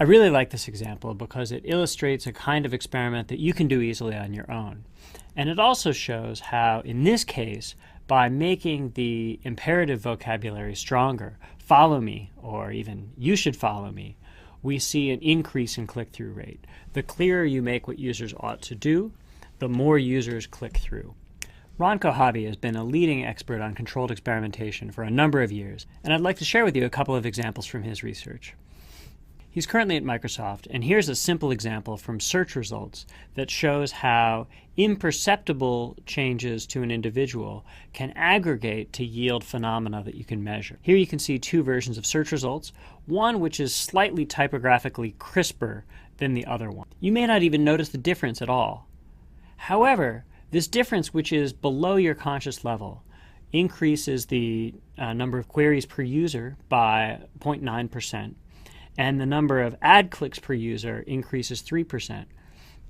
I really like this example because it illustrates a kind of experiment that you can do easily on your own. And it also shows how, in this case, by making the imperative vocabulary stronger, follow me, or even you should follow me, we see an increase in click-through rate. The clearer you make what users ought to do, the more users click through. Ron Kohavi has been a leading expert on controlled experimentation for a number of years, and I'd like to share with you a couple of examples from his research. He's currently at Microsoft, and here's a simple example from search results that shows how imperceptible changes to an individual can aggregate to yield phenomena that you can measure. Here you can see two versions of search results, one which is slightly typographically crisper than the other one. You may not even notice the difference at all. However, this difference, which is below your conscious level, increases the number of queries per user by 0.9%. and the number of ad clicks per user increases 3%.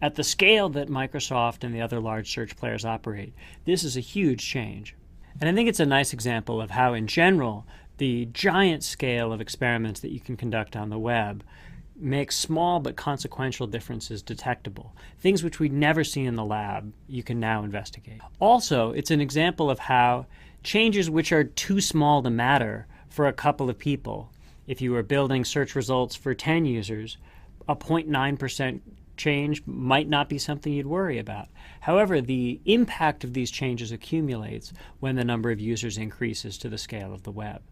At the scale that Microsoft and the other large search players operate, this is a huge change. And I think it's a nice example of how, in general, the giant scale of experiments that you can conduct on the web makes small but consequential differences detectable. Things which we'd never see in the lab, you can now investigate. Also, it's an example of how changes which are too small to matter for a couple of people, if you were building search results for 10 users, a 0.9% change might not be something you'd worry about. However, the impact of these changes accumulates when the number of users increases to the scale of the web.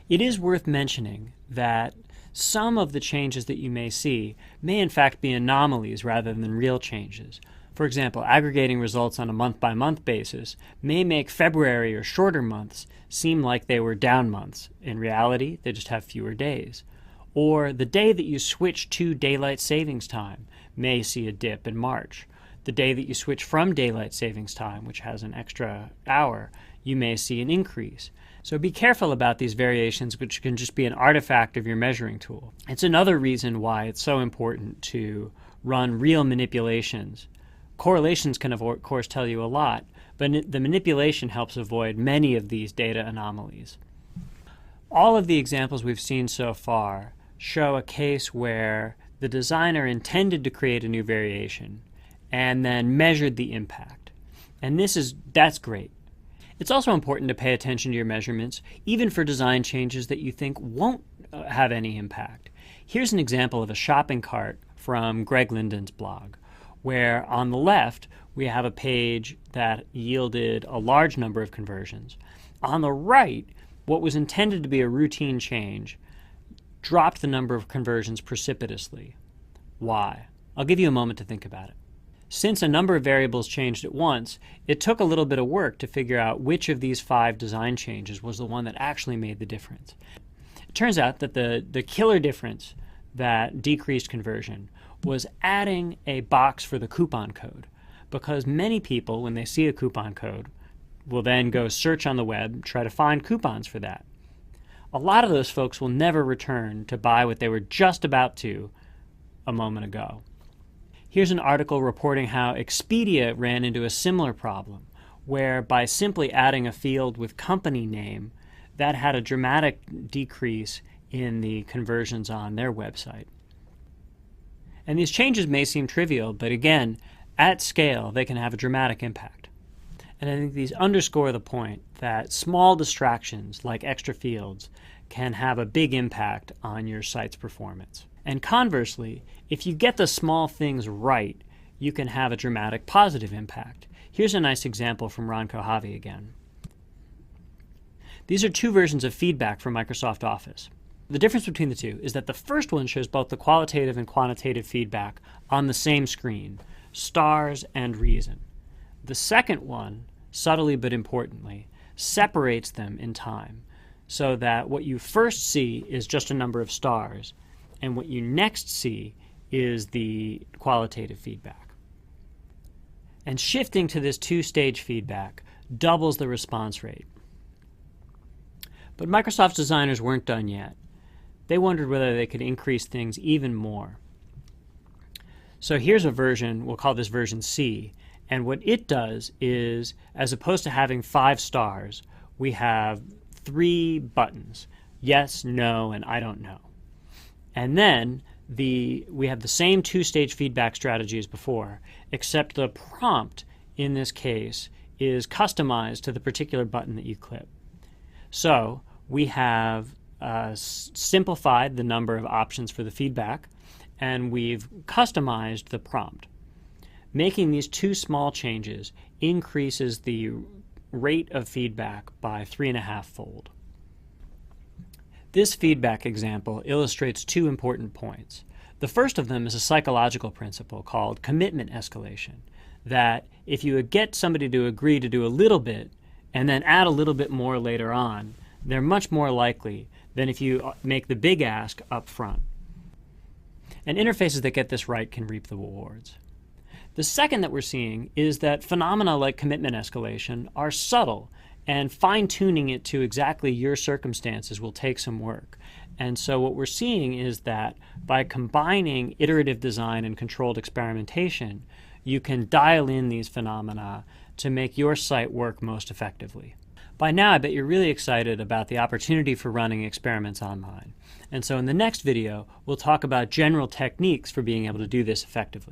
It is worth mentioning that some of the changes that you may see may in fact be anomalies rather than real changes. For example, aggregating results on a month-by-month basis may make February or shorter months seem like they were down months. In reality, they just have fewer days. Or the day that you switch to daylight savings time may see a dip in March. The day that you switch from daylight savings time, which has an extra hour, you may see an increase. So be careful about these variations, which can just be an artifact of your measuring tool. It's another reason why it's so important to run real manipulations. Correlations can, of course, tell you a lot, but the manipulation helps avoid many of these data anomalies. All of the examples we've seen so far show a case where the designer intended to create a new variation and then measured the impact. And that's great. It's also important to pay attention to your measurements, even for design changes that you think won't have any impact. Here's an example of a shopping cart from Greg Linden's blog, where on the left we have a page that yielded a large number of conversions. On the right, what was intended to be a routine change dropped the number of conversions precipitously. Why? I'll give you a moment to think about it. Since a number of variables changed at once, it took a little bit of work to figure out which of these 5 design changes was the one that actually made the difference. It turns out that the killer difference that decreased conversion was adding a box for the coupon code, because many people, when they see a coupon code, will then go search on the web, try to find coupons for that. A lot of those folks will never return to buy what they were just about to a moment ago. Here's an article reporting how Expedia ran into a similar problem, where by simply adding a field with company name, that had a dramatic decrease in the conversions on their website. And these changes may seem trivial, but again, at scale, they can have a dramatic impact. And I think these underscore the point that small distractions like extra fields can have a big impact on your site's performance. And conversely, if you get the small things right, you can have a dramatic positive impact. Here's a nice example from Ron Kohavi again. These are 2 versions of feedback from Microsoft Office. The difference between the two is that the first one shows both the qualitative and quantitative feedback on the same screen, stars and reason. The second one, subtly but importantly, separates them in time, so that what you first see is just a number of stars, and what you next see is the qualitative feedback. And shifting to this 2-stage feedback doubles the response rate. But Microsoft's designers weren't done yet. They wondered whether they could increase things even more. So here's a version, we'll call this version C, and what it does is, as opposed to having 5 stars, we have 3 buttons, yes, no, and I don't know. And then we have the same two-stage feedback strategy as before, except the prompt in this case is customized to the particular button that you click. So we have simplified the number of options for the feedback, and we've customized the prompt. Making these two small changes increases the rate of feedback by 3.5-fold. This feedback example illustrates two important points. The first of them is a psychological principle called commitment escalation, that if you get somebody to agree to do a little bit and then add a little bit more later on, they're much more likely than if you make the big ask up front. And interfaces that get this right can reap the rewards. The second that we're seeing is that phenomena like commitment escalation are subtle, and fine-tuning it to exactly your circumstances will take some work. And so what we're seeing is that by combining iterative design and controlled experimentation, you can dial in these phenomena to make your site work most effectively. By now, I bet you're really excited about the opportunity for running experiments online. And so in the next video, we'll talk about general techniques for being able to do this effectively.